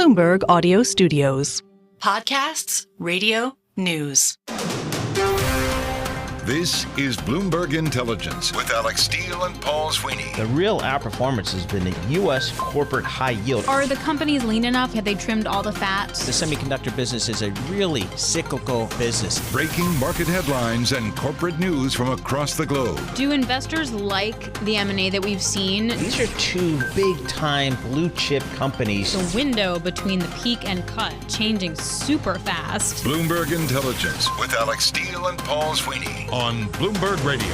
Bloomberg Audio Studios. Podcasts, radio, news. This is Bloomberg Intelligence with Alex Steele and Paul Sweeney. The real outperformance has been the U.S. corporate high yield. Are the companies lean enough? Have they trimmed all the fat? The semiconductor business is a really cyclical business. Breaking market headlines and corporate news from across the globe. Do investors like the M&A that we've seen? These are two big-time blue-chip companies. The window between the peak and cut changing super fast. Bloomberg Intelligence with Alex Steele and Paul Sweeney on Bloomberg Radio.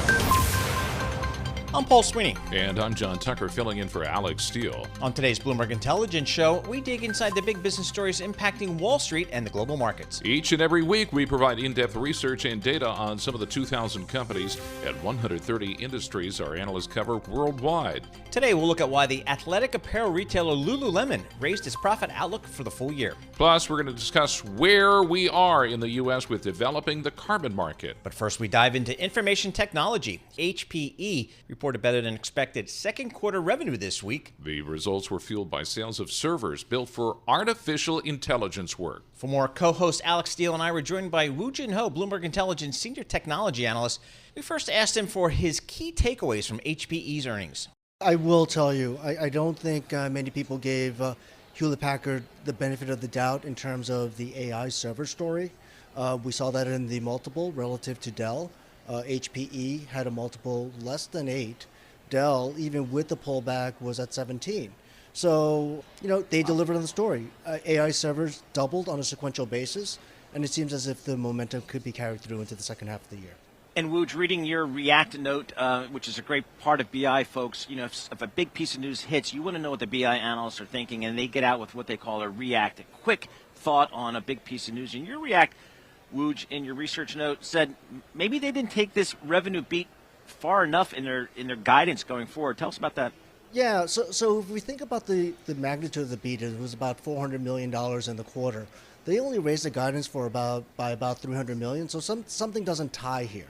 I'm Paul Sweeney. And I'm John Tucker, filling in for Alex Steele. On today's Bloomberg Intelligence show, we dig inside the big business stories impacting Wall Street and the global markets. Each and every week, we provide in-depth research and data on some of the 2,000 companies and 130 industries our analysts cover worldwide. Today, we'll look at why the athletic apparel retailer Lululemon raised its profit outlook for the full year. Plus, we're going to discuss where we are in the U.S. with developing the carbon market. But first, we dive into information technology. HPE reported better than expected second quarter revenue this week. The results were fueled by sales of servers built for artificial intelligence work. For more, co-host Alex Steele and I were joined by Jin Ho, Bloomberg Intelligence Senior Technology Analyst. We first asked him for his key takeaways from HPE's earnings. I will tell you, I don't think many people gave Hewlett-Packard the benefit of the doubt in terms of the AI server story. We saw that in the multiple relative to Dell. HPE had a multiple less than 8. Dell, even with the pullback, was at 17. So, they delivered on the story. AI servers doubled on a sequential basis, and it seems as if the momentum could be carried through into the second half of the year. And Wooj, reading your React note, which is a great part of BI, folks, if a big piece of news hits, you want to know what the BI analysts are thinking, and they get out with what they call a React, a quick thought on a big piece of news. And your React, Wooj, in your research note, said maybe they didn't take this revenue beat far enough in their guidance going forward. Tell us about that. Yeah, so if we think about the magnitude of the beat, it was about $400 million in the quarter. They only raised the guidance by about $300 million, so something doesn't tie here.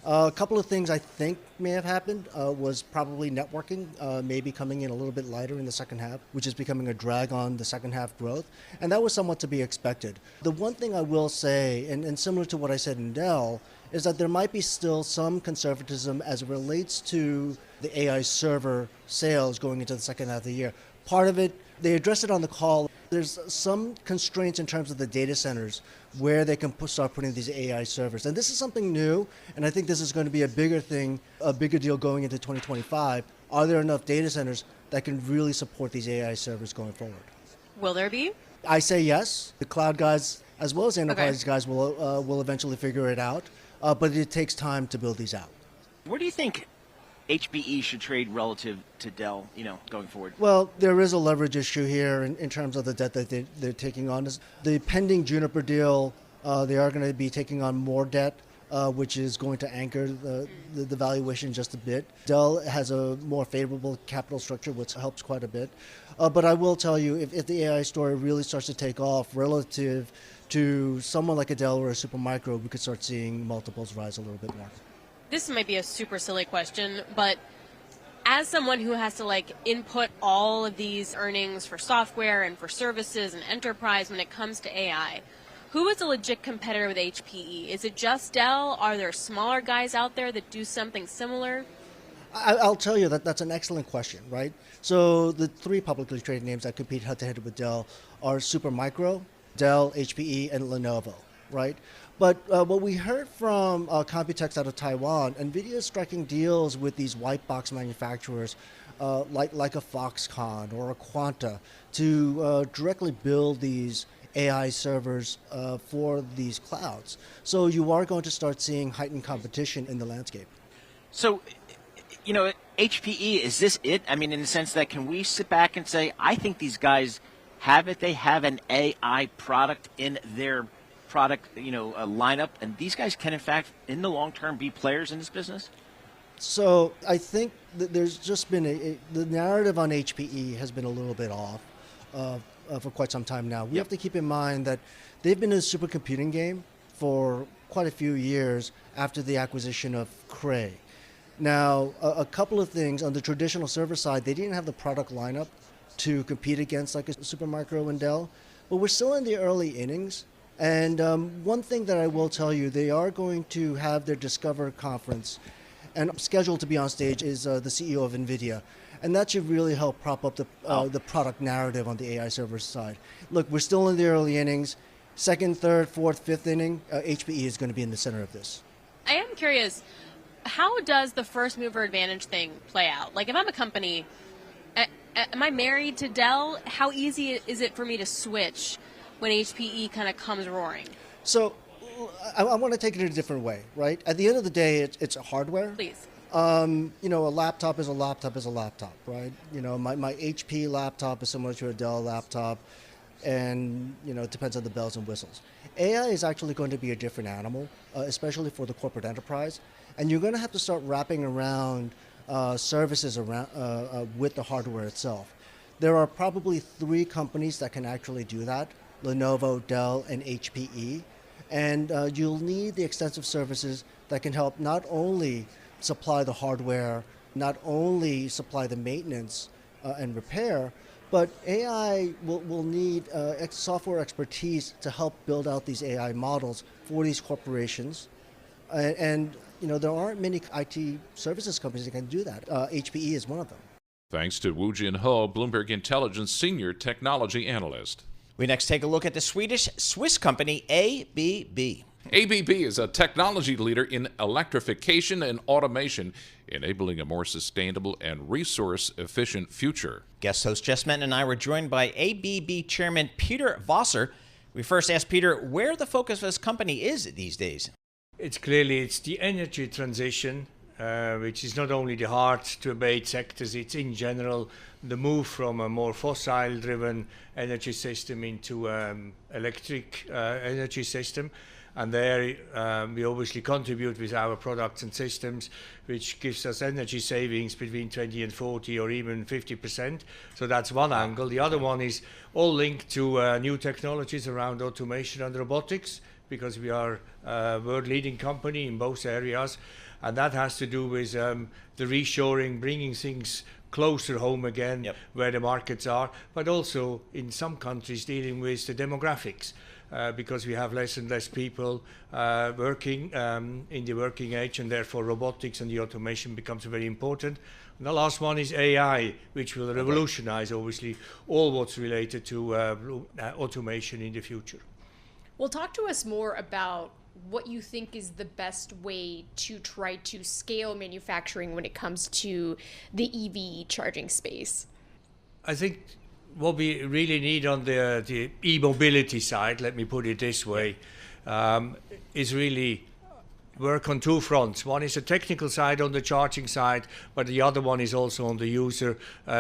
A couple of things I think may have happened was probably networking maybe coming in a little bit lighter in the second half, which is becoming a drag on the second half growth. And that was somewhat to be expected. The one thing I will say, and similar to what I said in Dell, is that there might be still some conservatism as it relates to the AI server sales going into the second half of the year. Part of it, they addressed it on the call. There's some constraints in terms of the data centers where they can start putting these AI servers. And this is something new, and I think this is going to be a bigger deal going into 2025. Are there enough data centers that can really support these AI servers going forward? Will there be? I say yes. The cloud guys, as well as enterprise guys, will eventually figure it out, but it takes time to build these out. Where do you think HPE should trade relative to Dell, going forward? Well, there is a leverage issue here in terms of the debt that they're taking on. The pending Juniper deal, they are going to be taking on more debt, which is going to anchor the valuation just a bit. Dell has a more favorable capital structure, which helps quite a bit. But I will tell you, if the AI story really starts to take off relative to someone like a Dell or a Supermicro, we could start seeing multiples rise a little bit more. This might be a super silly question, but as someone who has to input all of these earnings for software and for services and enterprise when it comes to AI, who is a legit competitor with HPE? Is it just Dell? Are there smaller guys out there that do something similar? I'll tell you that's an excellent question, right? So the three publicly traded names that compete head-to-head with Dell are Supermicro, Dell, HPE, and Lenovo, right? But what we heard from Computex out of Taiwan, NVIDIA is striking deals with these white box manufacturers like a Foxconn or a Quanta to directly build these AI servers for these clouds. So you are going to start seeing heightened competition in the landscape. So, HPE, is this it? I mean, in the sense that can we sit back and say, I think these guys have it. They have an AI product in their product, lineup, and these guys can, in fact, in the long term, be players in this business? So I think that there's just been the narrative on HPE has been a little bit off for quite some time now. We have to keep in mind that they've been in the supercomputing game for quite a few years after the acquisition of Cray. Now, a couple of things on the traditional server side, they didn't have the product lineup to compete against like a Supermicro and Dell. But we're still in the early innings. And one thing that I will tell you, they are going to have their Discover conference, and scheduled to be on stage is the CEO of NVIDIA. And that should really help prop up the product narrative on the AI server side. Look, we're still in the early innings. Second, third, fourth, fifth inning, HPE is going to be in the center of this. I am curious, how does the first mover advantage thing play out? Like, if I'm a company, am I married to Dell? How easy is it for me to switch when HPE kind of comes roaring? So I want to take it in a different way, right? At the end of the day, it's a hardware. Please. You know, a laptop is a laptop is a laptop, right? You know, my HP laptop is similar to a Dell laptop, and, you know, it depends on the bells and whistles. AI is actually going to be a different animal, especially for the corporate enterprise, and you're going to have to start wrapping around services around with the hardware itself. There are probably 3 companies that can actually do that: Lenovo, Dell, and HPE. And you'll need the extensive services that can help not only supply the hardware, not only supply the maintenance and repair, but AI will need software expertise to help build out these AI models for these corporations. And you know, there aren't many IT services companies that can do that. HPE is one of them. Thanks to Jin Ho, Bloomberg Intelligence Senior Technology Analyst. We next take a look at the Swiss company ABB. ABB is a technology leader in electrification and automation, enabling a more sustainable and resource-efficient future. Guest host Jess Menton and I were joined by ABB Chairman Peter Voser. We first asked Peter where the focus of his company is these days. It's the energy transition, which is not only the hard-to-abate sectors, it's in general the move from a more fossil-driven energy system into electric energy system. And there we obviously contribute with our products and systems, which gives us energy savings between 20 and 40 or even 50%. So that's one angle. The other one is all linked to new technologies around automation and robotics, because we are a world-leading company in both areas. And that has to do with the reshoring, bringing things closer home again, where the markets are, but also in some countries dealing with the demographics. Because we have less and less people working in the working age, and therefore robotics and the automation becomes very important. And the last one is AI, which will revolutionize, obviously, all what's related to automation in the future. Well, talk to us more about what you think is the best way to try to scale manufacturing when it comes to the EV charging space. I think what we really need on the e-mobility side, let me put it this way, is really work on 2 fronts. One is the technical side on the charging side, but the other one is also on the user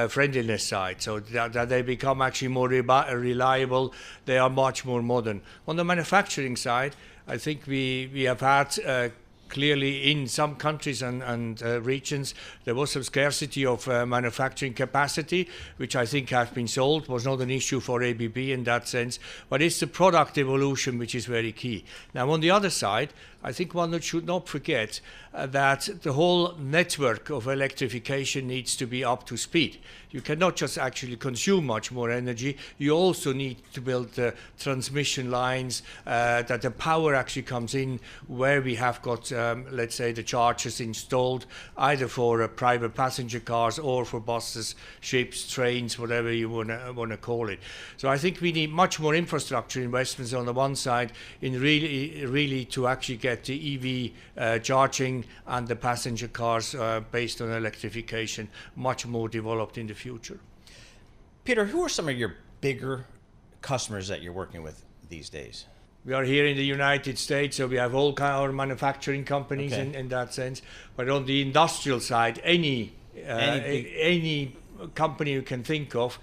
friendliness side, so that they become actually more reliable, they are much more modern. On the manufacturing side, I think we have had clearly in some countries and regions, there was some scarcity of manufacturing capacity, which I think has been solved, was not an issue for ABB in that sense, but it's the product evolution which is very key. Now, on the other side, I think one should not forget that the whole network of electrification needs to be up to speed. You cannot just actually consume much more energy. You also need to build the transmission lines, that the power actually comes in where we have got, let's say, the chargers installed, either for private passenger cars or for buses, ships, trains, whatever you want to call it. So I think we need much more infrastructure investments on the one side in really to actually get the EV charging and the passenger cars based on electrification much more developed in the future. Peter, who are some of your bigger customers that you're working with these days? We are here in the United States, so we have all kind of manufacturing companies in that sense. But on the industrial side, any company you can think of,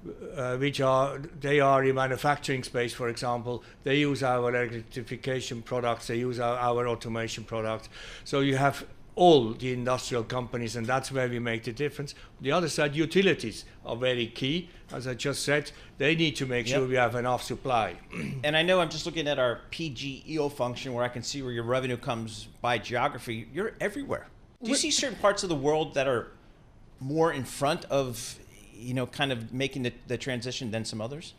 they are in manufacturing space, for example, they use our electrification products, they use our automation products. So you have all the industrial companies, and that's where we make the difference. On the other side, utilities are very key. As I just said, they need to make sure we have enough supply. And I know I'm just looking at our PGEO function where I can see where your revenue comes by geography. You're everywhere. Do you see certain parts of the world that are more in front of kind of making the transition than some others?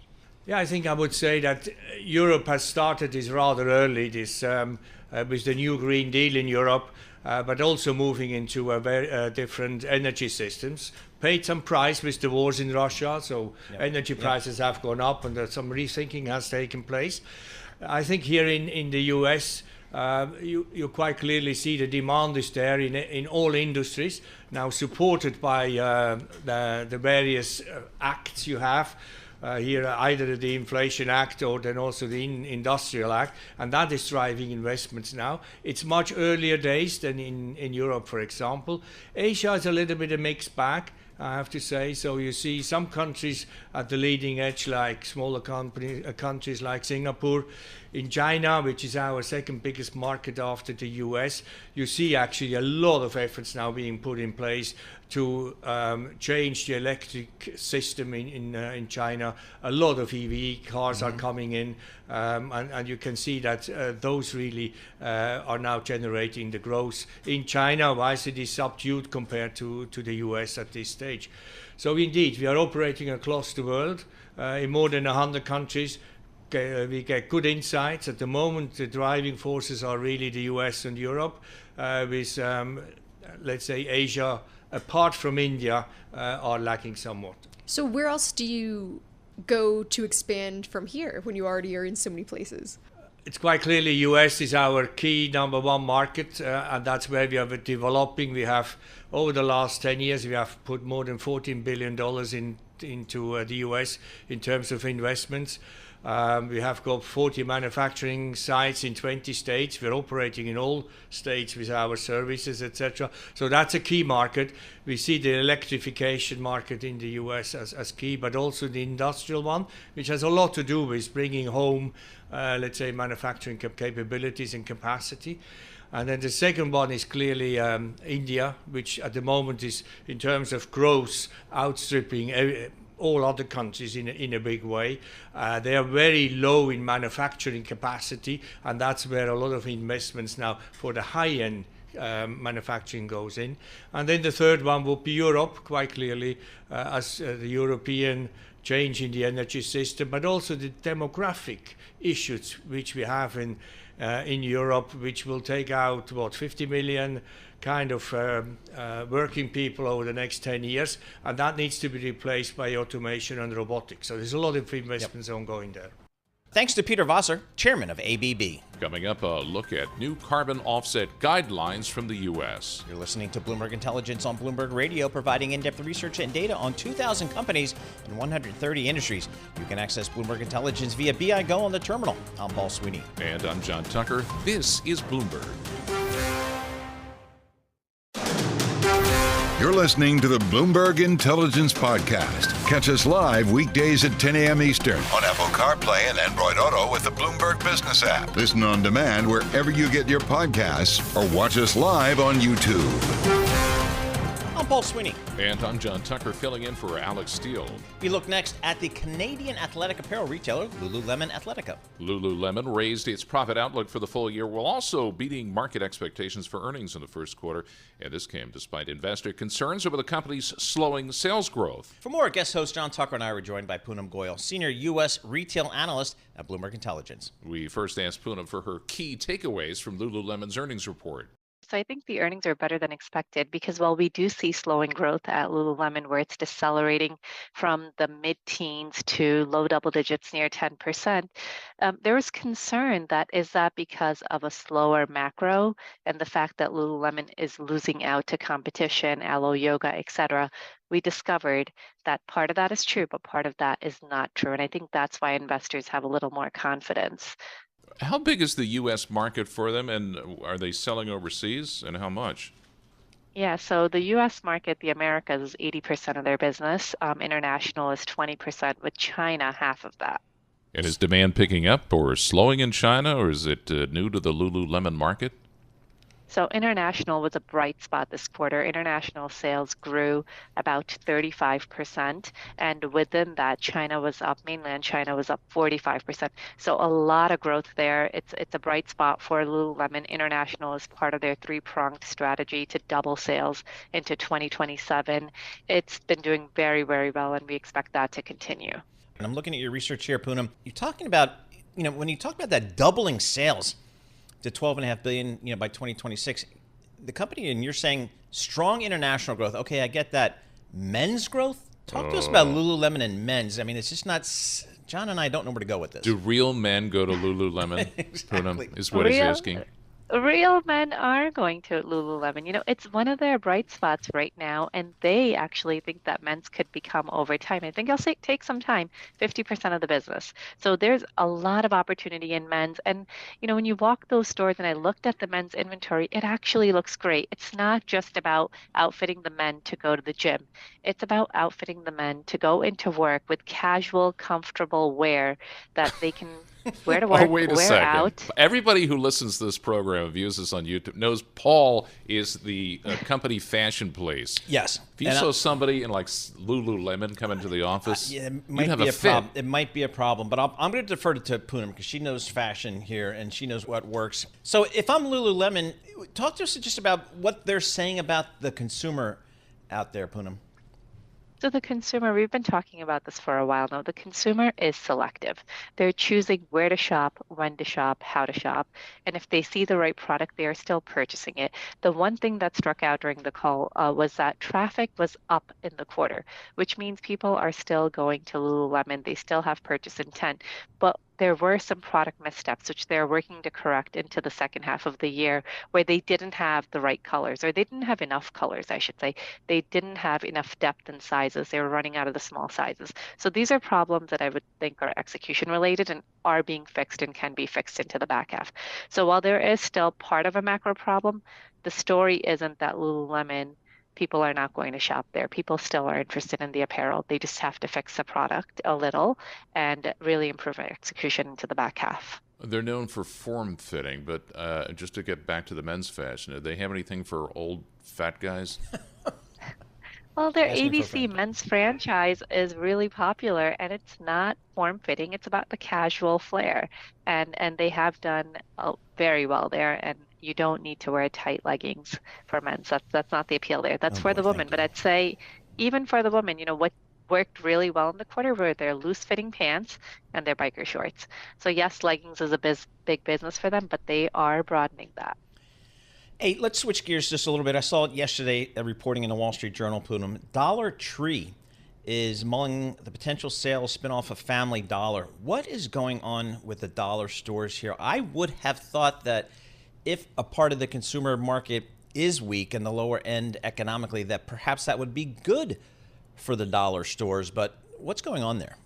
Yeah, I think I would say that Europe has started this rather early, with the new Green Deal in Europe, but also moving into a very different energy systems. Paid some price with the wars in Russia, so energy prices have gone up, and some rethinking has taken place. I think here in the US, you quite clearly see the demand is there in all industries, now supported by the various acts you have. Here, either the Inflation Act or then also the Industrial Act, and that is driving investments now. It's much earlier days than in Europe, for example. Asia is a little bit a mixed bag, I have to say. So you see some countries at the leading edge, like smaller countries like Singapore. In China, which is our second biggest market after the US, you see actually a lot of efforts now being put in place to change the electric system in China. A lot of EV cars are coming in, and you can see that those really are now generating the growth in China, whilst it is subdued compared to the US at this stage. So indeed, we are operating across the world in more than 100 countries. We get good insights. At the moment, the driving forces are really the US and Europe, with, let's say, Asia, apart from India, are lacking somewhat. So where else do you go to expand from here when you already are in so many places? It's quite clearly US is our key number one market, and that's where we are developing. We have, over the last 10 years, we have put more than $14 billion into the US in terms of investments. We have got 40 manufacturing sites in 20 states. We're operating in all states with our services, etc. So that's a key market. We see the electrification market in the US as key, but also the industrial one, which has a lot to do with bringing home, let's say, manufacturing capabilities and capacity. And then the second one is clearly India, which at the moment is, in terms of growth, outstripping all other countries in a big way. They are very low in manufacturing capacity, and that's where a lot of investments now for the high-end manufacturing goes in. And then the third one would be Europe, quite clearly, as the European change in the energy system, but also the demographic issues which we have in Europe, which will take out, 50 million kind of working people over the next 10 years, and that needs to be replaced by automation and robotics. So there's a lot of investments ongoing there. Thanks to Peter Voser, chairman of ABB. Coming up, a look at new carbon offset guidelines from the U.S. You're listening to Bloomberg Intelligence on Bloomberg Radio, providing in-depth research and data on 2,000 companies in 130 industries. You can access Bloomberg Intelligence via BI Go on the terminal. I'm Paul Sweeney. And I'm John Tucker. This is Bloomberg. You're listening to the Bloomberg Intelligence Podcast. Catch us live weekdays at 10 a.m. Eastern on Apple CarPlay and Android Auto with the Bloomberg Business app. Listen on demand wherever you get your podcasts or watch us live on YouTube. I'm Paul Sweeney. And I'm John Tucker, filling in for Alex Steele. We look next at the Canadian athletic apparel retailer, Lululemon Athletica. Lululemon raised its profit outlook for the full year while also beating market expectations for earnings in the first quarter. And this came despite investor concerns over the company's slowing sales growth. For more, guest host John Tucker and I were joined by Poonam Goyal, senior U.S. retail analyst at Bloomberg Intelligence. We first asked Poonam for her key takeaways from Lululemon's earnings report. So I think the earnings are better than expected because while we do see slowing growth at Lululemon, where it's decelerating from the mid-teens to low double digits near 10%, there was concern that is that because of a slower macro and the fact that Lululemon is losing out to competition, Alo Yoga, etc. We discovered that part of that is true, but part of that is not true. And I think that's why investors have a little more confidence. How big is the U.S. market for them, and are they selling overseas, and how much? Yeah, so the U.S. market, the Americas, is 80% of their business. International is 20%, with China half of that. And is demand picking up or slowing in China, or is it new to the Lululemon market? So international was a bright spot this quarter. International sales grew about 35%. And within that, China was up, mainland China was up 45%. So a lot of growth there. It's a bright spot for Lululemon. International is part of their three-pronged strategy to double sales into 2027. It's been doing very, very well, and we expect that to continue. And I'm looking at your research here, Poonam. You're talking about, when you talk about that doubling sales to $12.5 billion, by 2026, the company, and you're saying strong international growth. Okay, I get that. Men's growth? Talk to us about Lululemon and men's. I mean, it's just not. John and I don't know where to go with this. Do real men go to Lululemon? Exactly. Poonam, is what he's asking. Real men are going to Lululemon. It's one of their bright spots right now, and they actually think that men's could become, over time, I think it'll take some time, 50% of the business. So there's a lot of opportunity in men's. And, when you walk those stores, and I looked at the men's inventory, it actually looks great. It's not just about outfitting the men to go to the gym. It's about outfitting the men to go into work with casual, comfortable wear that they can wear to work, oh, wait a wear second. out. Everybody who listens to this program and views this on YouTube knows Paul is the company fashion police. Yes. If you saw somebody in like Lululemon come into the office, it you'd might have be a fit. problem. It might be a problem, but I'm going to defer to Poonam because she knows fashion here and she knows what works. So if I'm Lululemon, talk to us just about what they're saying about the consumer out there, Poonam. So the consumer, we've been talking about this for a while now. The consumer is selective. They're choosing where to shop, when to shop, how to shop. And if they see the right product, they are still purchasing it. The one thing that struck out during the call was that traffic was up in the quarter, which means people are still going to Lululemon. They still have purchase intent. But there were some product missteps, which they're working to correct into the second half of the year, where they didn't have the right colors, or they didn't have enough colors, I should say. They didn't have enough depth in sizes. They were running out of the small sizes. So these are problems that I would think are execution related and are being fixed and can be fixed into the back half. So while there is still part of a macro problem, the story isn't that Lululemon people are not going to shop there. People still are interested in the apparel. They just have to fix the product a little and really improve execution into the back half. They're known for form fitting, but just to get back to the men's fashion, do they have anything for old fat guys? Well, their ABC men's franchise is really popular, and it's not form-fitting. It's about the casual flair, and they have done very well there. And you don't need to wear tight leggings for men. So that's not the appeal there. That's for the woman. But I'd say even for the woman, what worked really well in the quarter were their loose-fitting pants and their biker shorts. So yes, leggings is a big business for them, but they are broadening that. Hey, let's switch gears just a little bit. I saw it yesterday, reporting in the Wall Street Journal, Poonam. Dollar Tree is mulling the potential sale spinoff of Family Dollar. What is going on with the dollar stores here? I would have thought that if a part of the consumer market is weak and the lower end economically, that perhaps that would be good for the dollar stores. But what's going on there?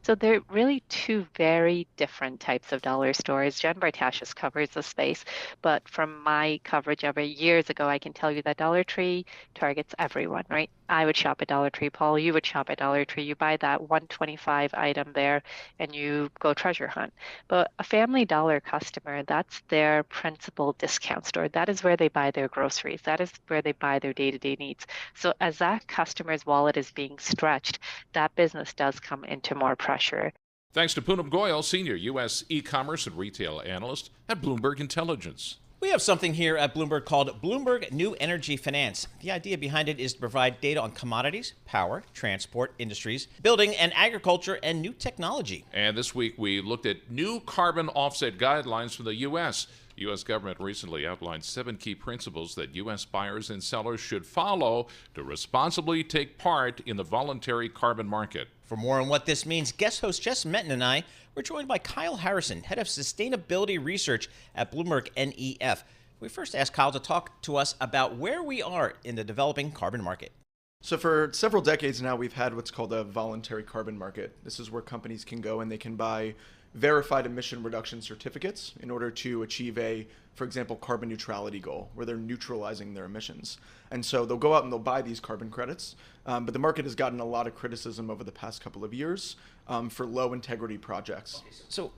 So they're really two very different types of dollar stores. Jen Bartashis covers the space, but from my coverage of it years ago, I can tell you that Dollar Tree targets everyone, right? I would shop at Dollar Tree, Paul. You would shop at Dollar Tree. You buy that $125 item there, and you go treasure hunt. But a Family Dollar customer, that's their principal discount store. That is where they buy their groceries. That is where they buy their day-to-day needs. So as that customer's wallet is being stretched, that business does come into more pressure. Thanks to Poonam Goyal, Senior U.S. E-commerce and Retail Analyst at Bloomberg Intelligence. We have something here at Bloomberg called Bloomberg New Energy Finance. The idea behind it is to provide data on commodities, power, transport, industries, building and agriculture, and new technology. And this week we looked at new carbon offset guidelines from the U.S. The U.S. government recently outlined 7 key principles that U.S. buyers and sellers should follow to responsibly take part in the voluntary carbon market. For more on what this means, guest host Jess Menton and I were joined by Kyle Harrison, Head of Sustainability Research at BloombergNEF. We first asked Kyle to talk to us about where we are in the developing carbon market. So for several decades now, we've had what's called a voluntary carbon market. This is where companies can go and they can buy verified emission reduction certificates in order to achieve a, for example, carbon neutrality goal, where they're neutralizing their emissions. And so they'll go out and they'll buy these carbon credits, but the market has gotten a lot of criticism over the past couple of years for low integrity projects. So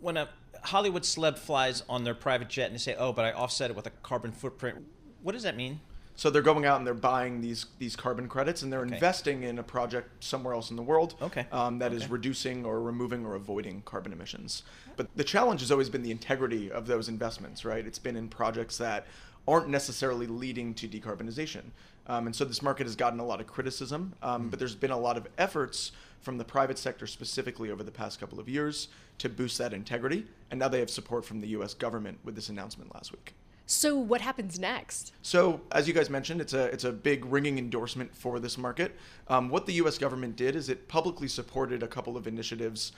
when a Hollywood celeb flies on their private jet and they say, oh, but I offset it with a carbon footprint, what does that mean? So they're going out and they're buying these carbon credits, and they're investing in a project somewhere else in the world that is reducing or removing or avoiding carbon emissions. But the challenge has always been the integrity of those investments, right? It's been in projects that aren't necessarily leading to decarbonization. And so this market has gotten a lot of criticism, but there's been a lot of efforts from the private sector specifically over the past couple of years to boost that integrity. And now they have support from the US government with this announcement last week. So what happens next? So as you guys mentioned, it's a big ringing endorsement for this market. What the U.S. government did is it publicly supported a couple of initiatives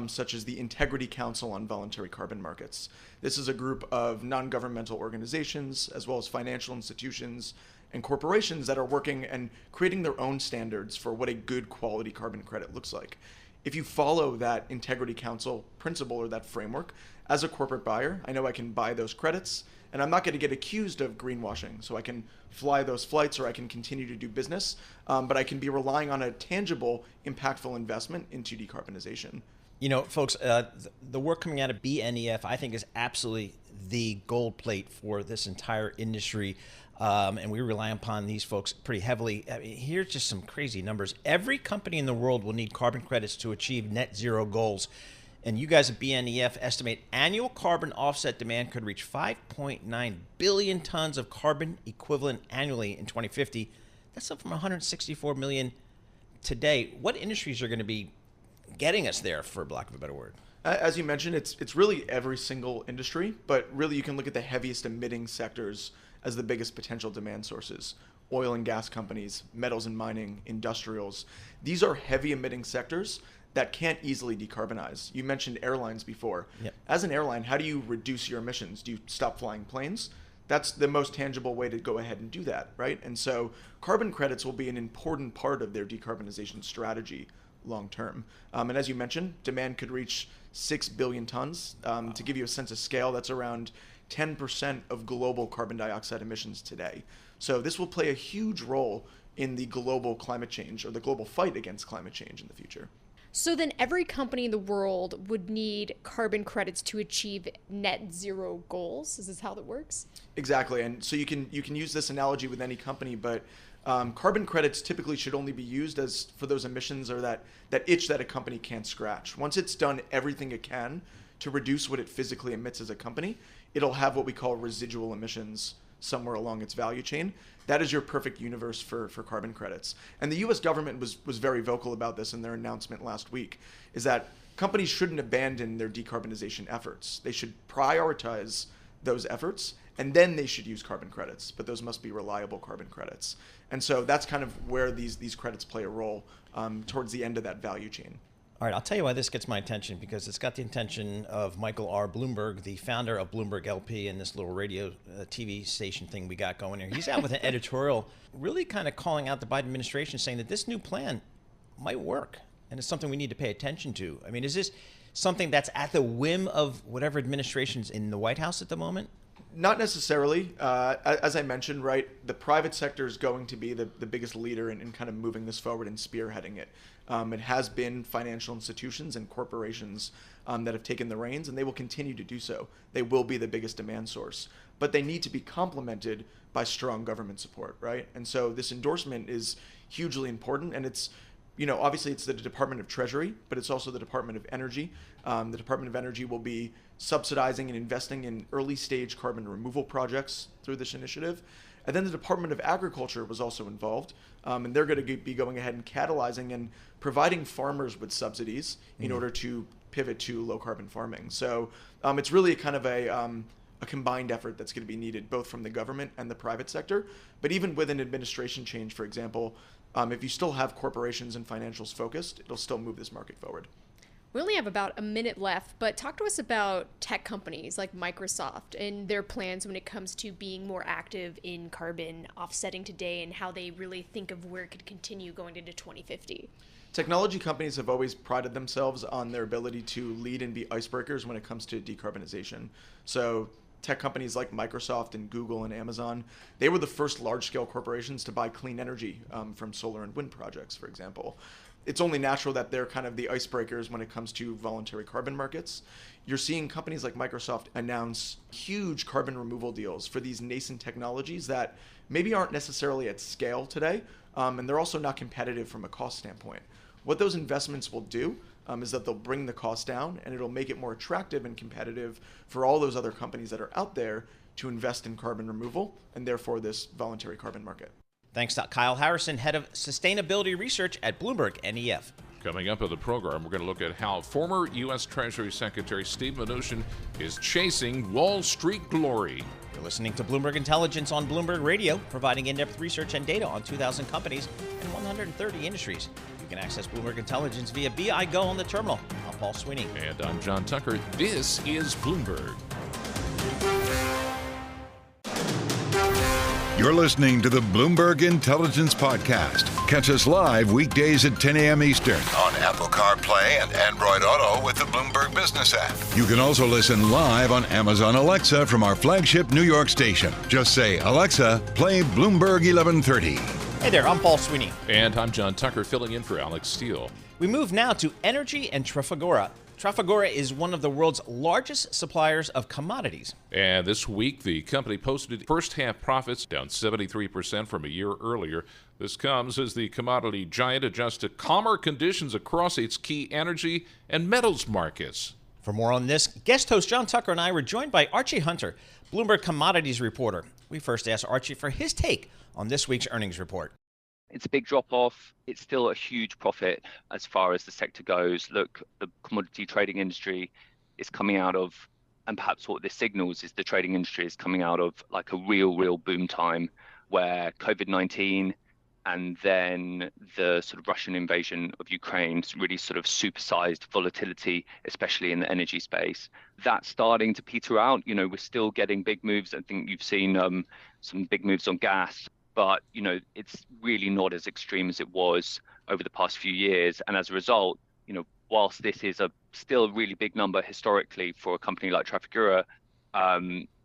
such as the Integrity Council on Voluntary Carbon Markets. This is a group of non-governmental organizations as well as financial institutions and corporations that are working and creating their own standards for what a good quality carbon credit looks like. If you follow that Integrity Council principle or that framework, as a corporate buyer, I know I can buy those credits, and I'm not going to get accused of greenwashing. So I can fly those flights or I can continue to do business, but I can be relying on a tangible, impactful investment into decarbonization. You know, folks, the work coming out of BNEF, I think, is absolutely the gold plate for this entire industry. And we rely upon these folks pretty heavily. I mean, here's just some crazy numbers. Every company in the world will need carbon credits to achieve net zero goals. And you guys at BNEF estimate annual carbon offset demand could reach 5.9 billion tons of carbon equivalent annually in 2050. That's up from 164 million today. What industries are going to be getting us there, for lack of a better word? As you mentioned, it's really every single industry, but really you can look at the heaviest emitting sectors as the biggest potential demand sources. Oil and gas companies, metals and mining, industrials. These are heavy emitting sectors that can't easily decarbonize. You mentioned airlines before. Yep. As an airline, how do you reduce your emissions? Do you stop flying planes? That's the most tangible way to go ahead and do that, right? And so carbon credits will be an important part of their decarbonization strategy long term. And as you mentioned, demand could reach 6 billion tons. To give you a sense of scale, that's around 10% of global carbon dioxide emissions today. So this will play a huge role in the global climate change or the global fight against climate change in the future. So then every company in the world would need carbon credits to achieve net zero goals. Is this how that works? Exactly. And so you can use this analogy with any company, but carbon credits typically should only be used as for those emissions or that itch that a company can't scratch. Once it's done everything it can to reduce what it physically emits as a company, it'll have what we call residual emissions somewhere along its value chain. That is your perfect universe for carbon credits. And the US government was very vocal about this in their announcement last week, is that companies shouldn't abandon their decarbonization efforts. They should prioritize those efforts, and then they should use carbon credits, but those must be reliable carbon credits. And so that's kind of where these credits play a role towards the end of that value chain. All right, I'll tell you why this gets my attention, because it's got the attention of Michael R. Bloomberg, the founder of Bloomberg LP and this little radio TV station thing we got going here. He's out with an editorial really kind of calling out the Biden administration, saying that this new plan might work and it's something we need to pay attention to. I mean, is this something that's at the whim of whatever administration's in the White House at the moment? Not necessarily. As I mentioned, right, the private sector is going to be the biggest leader in kind of moving this forward and spearheading it. It has been financial institutions and corporations that have taken the reins, and they will continue to do so. They will be the biggest demand source, but they need to be complemented by strong government support, right? And so this endorsement is hugely important, and it's, obviously it's the Department of Treasury, but it's also the Department of Energy. The Department of Energy will be subsidizing and investing in early stage carbon removal projects through this initiative. And then the Department of Agriculture was also involved, and they're going to be going ahead and catalyzing and providing farmers with subsidies in order to pivot to low carbon farming. So it's really kind of a combined effort that's going to be needed both from the government and the private sector. But even with an administration change, for example, if you still have corporations and financials focused, it'll still move this market forward. We only have about a minute left, but talk to us about tech companies like Microsoft and their plans when it comes to being more active in carbon offsetting today and how they really think of where it could continue going into 2050. Technology companies have always prided themselves on their ability to lead and be icebreakers when it comes to decarbonization. So tech companies like Microsoft and Google and Amazon, they were the first large-scale corporations to buy clean energy from solar and wind projects, for example. it's only natural that they're kind of the icebreakers when it comes to voluntary carbon markets. You're seeing companies like Microsoft announce huge carbon removal deals for these nascent technologies that maybe aren't necessarily at scale today, and they're also not competitive from a cost standpoint. What those investments will do is that they'll bring the cost down, and it'll make it more attractive and competitive for all those other companies that are out there to invest in carbon removal, and therefore this voluntary carbon market. Thanks to Kyle Harrison, head of sustainability research at BloombergNEF. Coming up in the program, we're going to look at how former U.S. Treasury Secretary Steve Mnuchin is chasing Wall Street glory. You're listening to Bloomberg Intelligence on Bloomberg Radio, providing in-depth research and data on 2,000 companies and 130 industries. You can access Bloomberg Intelligence via BI Go on the terminal. I'm Paul Sweeney. And I'm John Tucker. This is Bloomberg. You're listening to the Bloomberg Intelligence Podcast. Catch us live weekdays at 10 a.m. Eastern on Apple CarPlay and Android Auto with the Bloomberg Business app. You can also listen live on Amazon Alexa from our flagship New York station. Just say, Alexa, play Bloomberg 1130. Hey there, I'm Paul Sweeney. And I'm John Tucker, filling in for Alex Steele. We move now to energy and Trafigura. Trafigura is one of the world's largest suppliers of commodities. And this week, the company posted first-half profits down 73% from a year earlier. This comes as the commodity giant adjusts to calmer conditions across its key energy and metals markets. For more on this, guest host John Tucker and I were joined by Archie Hunter, Bloomberg Commodities Reporter. We first asked Archie for his take on this week's earnings report. It's a big drop-off. It's still a huge profit as far as the sector goes. Look, the commodity trading industry is coming out of, and perhaps what this signals is the trading industry is coming out of like a real boom time where COVID-19 and then the sort of Russian invasion of Ukraine really sort of supersized volatility, especially in the energy space. That's starting to peter out. You know, we're still getting big moves. I think you've seen some big moves on gas. But, you know, it's really not as extreme as it was over the past few years. And as a result, you know, whilst this is still a really big number historically for a company like Trafigura,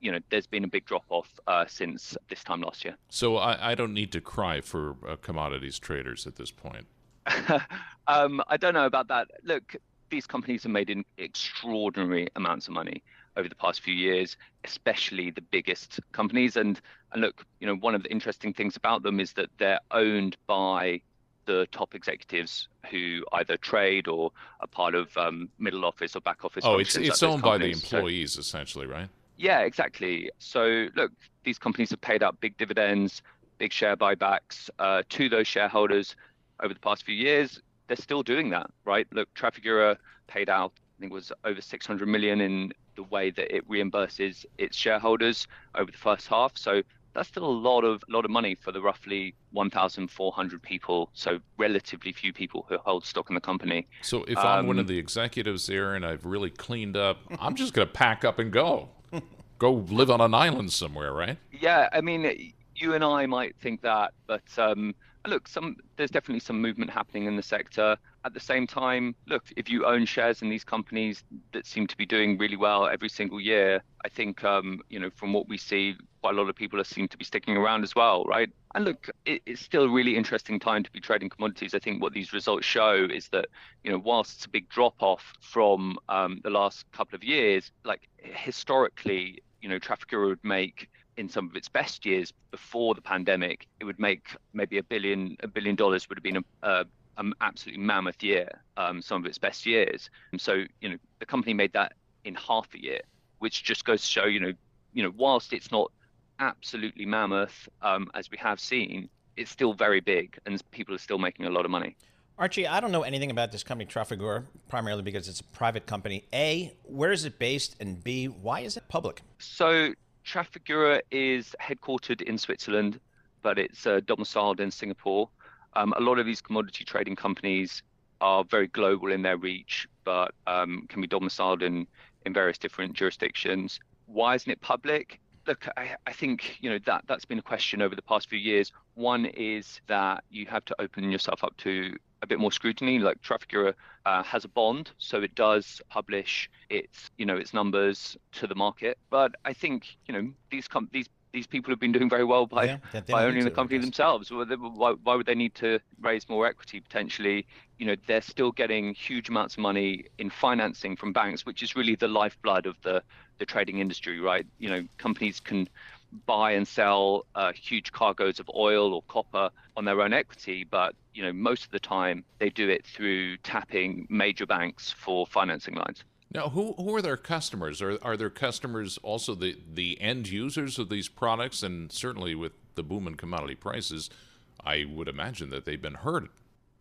you know, there's been a big drop-off since this time last year. So I don't need to cry for commodities traders at this point. I don't know about that. Look, these companies have made extraordinary amounts of money over the past few years, especially the biggest companies. And look, you know, one of the interesting things about them is that they're owned by the top executives who either trade or are part of middle office or back office functions. It's owned by the employees, essentially, right? Yeah, exactly. So look, these companies have paid out big dividends, big share buybacks to those shareholders over the past few years. They're still doing that, right? Look, Trafigura paid out, I think it was over 600 million in the way that it reimburses its shareholders over the first half. So that's still a lot of money for the roughly 1,400 people. So relatively few people who hold stock in the company. So if I'm one of the executives there and I've really cleaned up, I'm just going to pack up and go live on an island somewhere, right? Yeah, I mean, you and I might think that, but look, there's definitely some movement happening in the sector. At the same time, look, if you own shares in these companies that seem to be doing really well every single year, I think, you know, from what we see, quite a lot of people seem to be sticking around as well, right? And look, it's still a really interesting time to be trading commodities. I think what these results show is that, you know, whilst it's a big drop-off from the last couple of years, like historically, you know, Trafigura would make, in some of its best years before the pandemic, it would make maybe $1 billion would have been an absolutely mammoth year, some of its best years. And so, you know, the company made that in half a year, which just goes to show, you know, whilst it's not absolutely mammoth, as we have seen, it's still very big and people are still making a lot of money. Archie, I don't know anything about this company, Trafigura, primarily because it's a private company. A, where is it based? And B, why is it public? So Trafigura is headquartered in Switzerland, but it's domiciled in Singapore. A lot of these commodity trading companies are very global in their reach, but can be domiciled in various different jurisdictions. Why isn't it public? Look, I think, you know, that's been a question over the past few years. One is that you have to open yourself up to a bit more scrutiny. Like Trafigura has a bond, so it does publish its numbers to the market. But I think, you know, these people have been doing very well by owning the company themselves. Why would they need to raise more equity potentially? they're still getting huge amounts of money in financing from banks, which is really the lifeblood of the trading industry, right? Companies can buy and sell huge cargoes of oil or copper on their own equity, but most of the time they do it through tapping major banks for financing lines. Now, who are their customers? Are their customers also the end users of these products? And certainly with the boom in commodity prices, I would imagine that they've been hurt.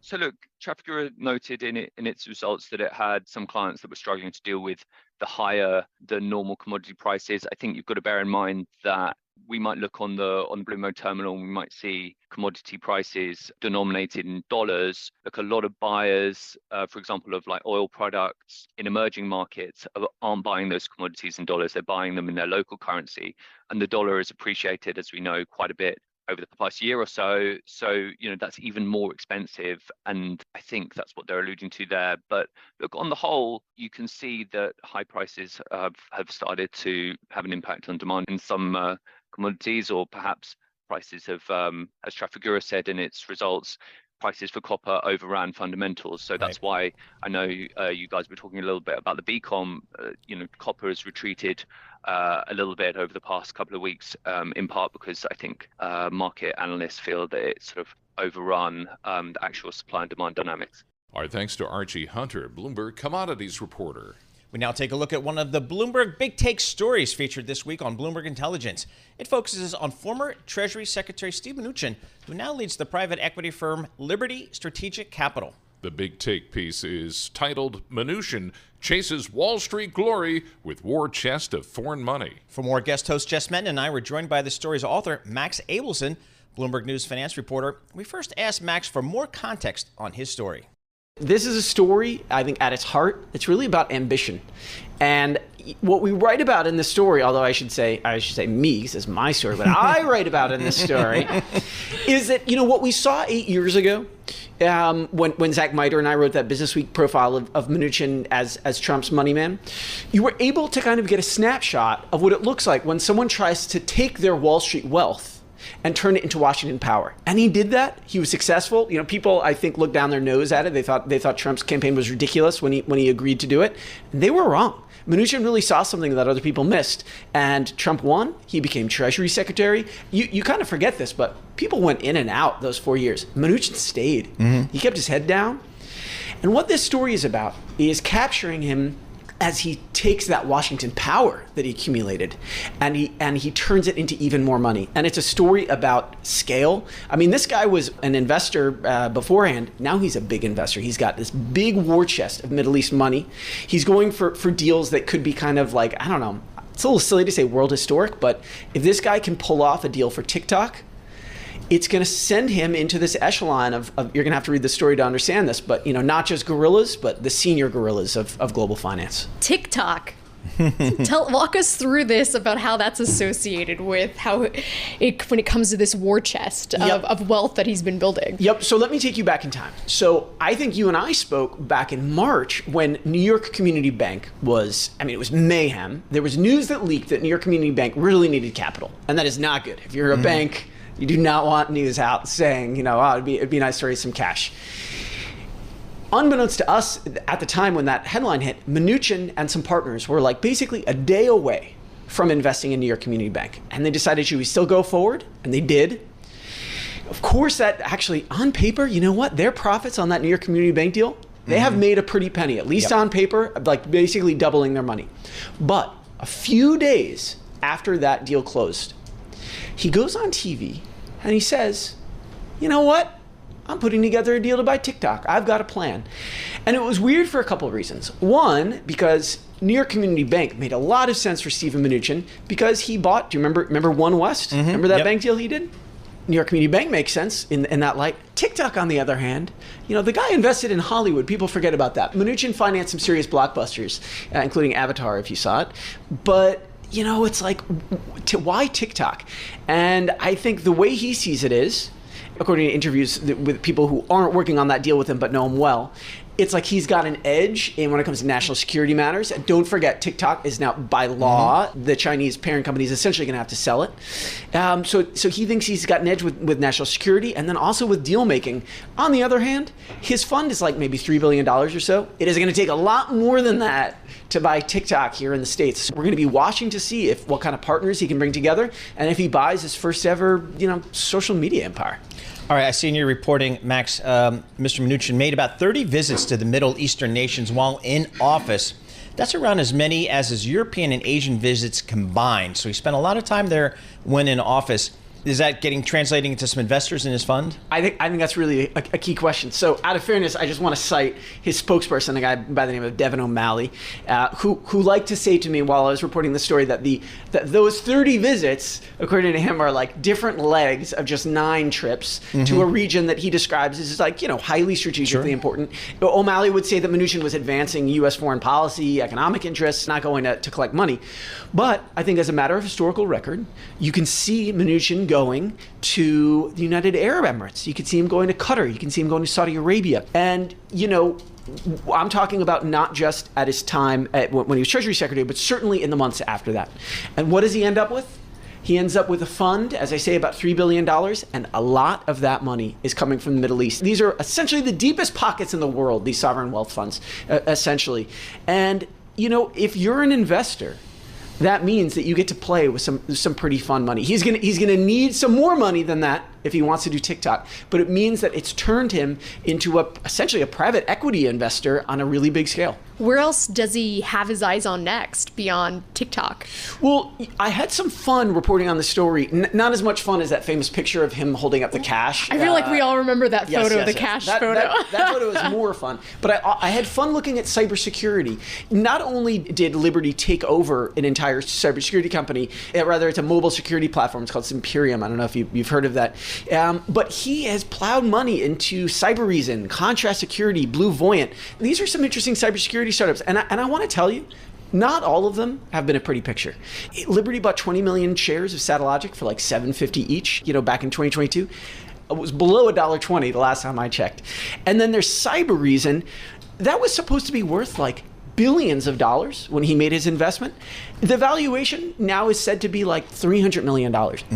So look, Trafigura noted in its results that it had some clients that were struggling to deal with the higher than normal commodity prices. I think you've got to bear in mind that we might look on the Bloomberg terminal and we might see commodity prices denominated in dollars. Look, a lot of buyers, for example, of like oil products in emerging markets aren't buying those commodities in dollars. They're buying them in their local currency. And the dollar is appreciated, as we know, quite a bit over the past year or so. So, that's even more expensive. And I think that's what they're alluding to there. But look, on the whole, you can see that high prices have started to have an impact on demand in some commodities, or perhaps prices have, as Trafigura said in its results, prices for copper overran fundamentals. So that's why I know you guys were talking a little bit about the BCom. Copper has retreated a little bit over the past couple of weeks, in part because I think market analysts feel that it's sort of overrun the actual supply and demand dynamics. Our thanks to Archie Hunter, Bloomberg Commodities Reporter. We now take a look at one of the Bloomberg Big Take stories featured this week on Bloomberg Intelligence. It focuses on former Treasury Secretary Steve Mnuchin, who now leads the private equity firm Liberty Strategic Capital. The Big Take piece is titled Mnuchin Chases Wall Street Glory with War Chest of Foreign Money. For more, guest host Jess Menton and I were joined by the story's author, Max Abelson, Bloomberg News Finance Reporter. We first asked Max for more context on his story. This is a story, I think, at its heart, it's really about ambition. And what we write about in this story, although I should say me, this is my story, but I write about in this story, is that, what we saw 8 years ago, when Zach Miter and I wrote that Business Week profile of Mnuchin as Trump's money man, you were able to kind of get a snapshot of what it looks like when someone tries to take their Wall Street wealth and turn it into Washington power. And he did that. He was successful. People, I think, looked down their nose at it. They thought Trump's campaign was ridiculous when he agreed to do it. And they were wrong. Mnuchin really saw something that other people missed. And Trump won. He became Treasury Secretary. You kind of forget this, but people went in and out those 4 years. Mnuchin stayed. He kept his head down. And what this story is about is capturing him as he takes that Washington power that he accumulated and he turns it into even more money. And it's a story about scale. I mean, this guy was an investor beforehand. Now he's a big investor. He's got this big war chest of Middle East money. He's going for deals that could be kind of like, I don't know, it's a little silly to say world historic, but if this guy can pull off a deal for TikTok, it's going to send him into this echelon of you're going to have to read the story to understand this, but not just gorillas, but the senior gorillas of global finance. TikTok. Walk us through this about how that's associated with how when it comes to this war chest of wealth that he's been building. Yep. So let me take you back in time. So I think you and I spoke back in March when New York Community Bank it was mayhem. There was news that leaked that New York Community Bank really needed capital, and that is not good. If you're a bank, you do not want news out saying, it'd be nice to raise some cash. Unbeknownst to us at the time when that headline hit, Mnuchin and some partners were like basically a day away from investing in New York Community Bank. And they decided, should we still go forward? And they did. Of course, that actually, on paper, their profits on that New York Community Bank deal, they have made a pretty penny, at least on paper, like basically doubling their money. But a few days after that deal closed, he goes on TV and he says, you know what? I'm putting together a deal to buy TikTok. I've got a plan. And it was weird for a couple of reasons. One, because New York Community Bank made a lot of sense for Stephen Mnuchin because he bought, do you remember One West? Remember that bank deal he did? New York Community Bank makes sense in that light. TikTok, on the other hand, the guy invested in Hollywood. People forget about that. Mnuchin financed some serious blockbusters, including Avatar, if you saw it. But it's like, why TikTok? And I think the way he sees it is, according to interviews with people who aren't working on that deal with him but know him well, it's like he's got an edge in when it comes to national security matters. And don't forget, TikTok is now, by law, the Chinese parent company is essentially going to have to sell it. So he thinks he's got an edge with national security and then also with deal making. On the other hand, his fund is like maybe $3 billion or so. It is going to take a lot more than that to buy TikTok here in the States. We're going to be watching to see what kind of partners he can bring together and if he buys his first ever, social media empire. All right, I see in your reporting, Max, Mr. Mnuchin made about 30 visits to the Middle Eastern nations while in office. That's around as many as his European and Asian visits combined. So he spent a lot of time there when in office. Is that translating into some investors in his fund? I think that's really a key question. So out of fairness, I just want to cite his spokesperson, a guy by the name of Devin O'Malley, who liked to say to me while I was reporting the story that those 30 visits, according to him, are like different legs of just 9 trips to a region that he describes as highly strategically important. O'Malley would say that Mnuchin was advancing U.S. foreign policy, economic interests, not going to collect money. But I think as a matter of historical record, you can see Mnuchin going to the United Arab Emirates. You can see him going to Qatar. You can see him going to Saudi Arabia. And, I'm talking about not just at his time when he was Treasury Secretary, but certainly in the months after that. And what does he end up with? He ends up with a fund, as I say, about $3 billion, and a lot of that money is coming from the Middle East. These are essentially the deepest pockets in the world, these sovereign wealth funds, essentially. And, if you're an investor, that means that you get to play with some pretty fun money. He's gonna need some more money than that if he wants to do TikTok, but it means that it's turned him into essentially a private equity investor on a really big scale. Where else does he have his eyes on next beyond TikTok? Well, I had some fun reporting on the story. Not as much fun as that famous picture of him holding up the cash. I feel like we all remember that photo, the cash photo. That photo was more fun. But I had fun looking at cybersecurity. Not only did Liberty take over an entire cybersecurity company, rather it's a mobile security platform. It's called Simperium. I don't know if you've heard of that. But he has plowed money into Cybereason, Contrast Security, Blue Voyant. These are some interesting cybersecurity startups. And I want to tell you, not all of them have been a pretty picture. Liberty bought 20 million shares of Satellogic for like $7.50 each, back in 2022. It was below $1.20 the last time I checked. And then there's Cybereason. That was supposed to be worth like billions of dollars when he made his investment. The valuation now is said to be like $300 million.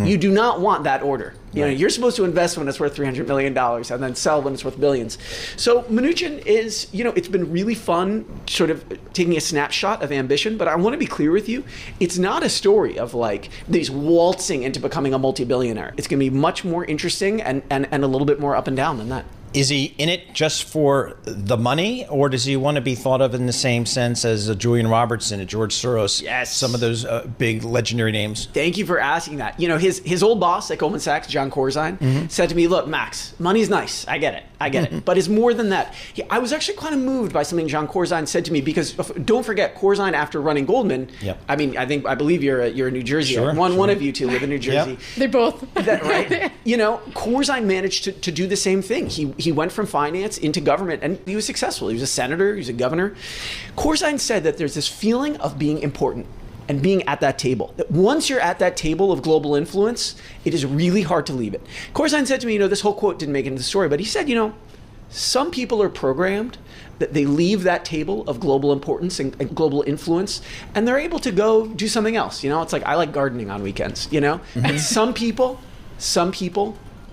You do not want that order. You're supposed to invest when it's worth $300 million and then sell when it's worth billions. So Mnuchin is, it's been really fun sort of taking a snapshot of ambition, but I want to be clear with you, it's not a story of like these waltzing into becoming a multi-billionaire. It's going to be much more interesting and a little bit more up and down than that. Is he in it just for the money, or does he want to be thought of in the same sense as a Julian Robertson, a George Soros? Yes. Some of those big legendary names. Thank you for asking that. His old boss at Goldman Sachs, John Corzine, said to me, look, Max, money's nice. I get it. But it's more than that. I was actually kind of moved by something John Corzine said to me, because don't forget, Corzine, after running Goldman, I believe you're a New Jersey. Sure, one of you two live in New Jersey. Yep. They both. Right? Corzine managed to do the same thing. He went from finance into government, and he was successful. He was a senator, he was a governor. Corzine said that there's this feeling of being important and being at that table. That once you're at that table of global influence, it is really hard to leave it. Corzine said to me, this whole quote didn't make it into the story, but he said, some people are programmed that they leave that table of global importance and global influence, and they're able to go do something else. It's like, I like gardening on weekends, And some people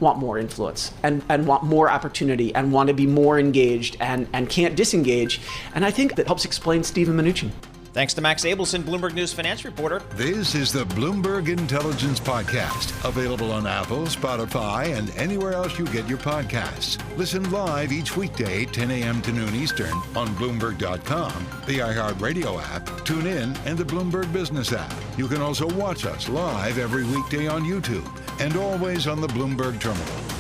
want more influence and want more opportunity and want to be more engaged and can't disengage. And I think that helps explain Stephen Mnuchin. Thanks to Max Abelson, Bloomberg News Finance Reporter. This is the Bloomberg Intelligence Podcast, available on Apple, Spotify, and anywhere else you get your podcasts. Listen live each weekday, 10 a.m. to noon Eastern on Bloomberg.com, the iHeartRadio app, TuneIn, and the Bloomberg Business app. You can also watch us live every weekday on YouTube and always on the Bloomberg Terminal.